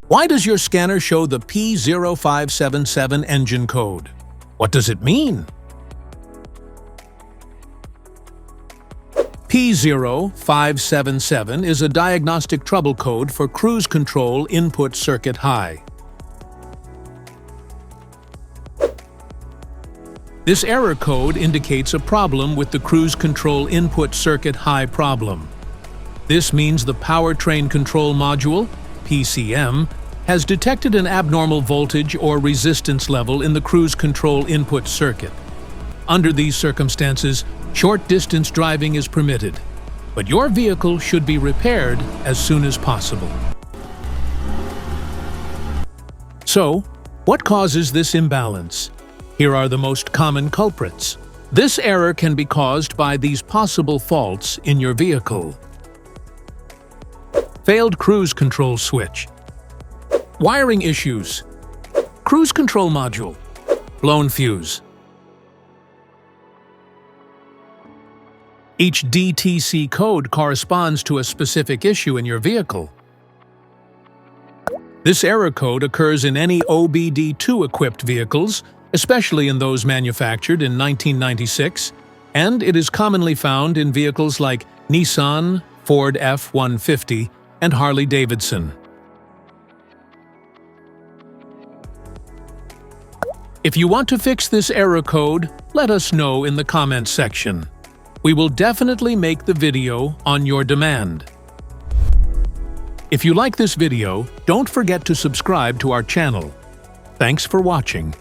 Why does your scanner show the P0577 engine code? What does it mean? P0577 is a diagnostic trouble code for cruise control input circuit high. This error code indicates a problem with the cruise control input circuit high problem. This means the Powertrain Control Module, PCM, has detected an abnormal voltage or resistance level in the cruise control input circuit. Under these circumstances, short-distance driving is permitted, but your vehicle should be repaired as soon as possible. So, what causes this imbalance? Here are the most common culprits. This error can be caused by these possible faults in your vehicle. Failed cruise control switch. Wiring issues. Cruise control module. Blown fuse. Each DTC code corresponds to a specific issue in your vehicle. This error code occurs in any OBD2-equipped vehicles, especially in those manufactured in 1996, and it is commonly found in vehicles like Nissan, Ford F-150, and Harley-Davidson. If you want to fix this error code, let us know in the comments section. We will definitely make the video on your demand. If you like this video, don't forget to subscribe to our channel. Thanks for watching.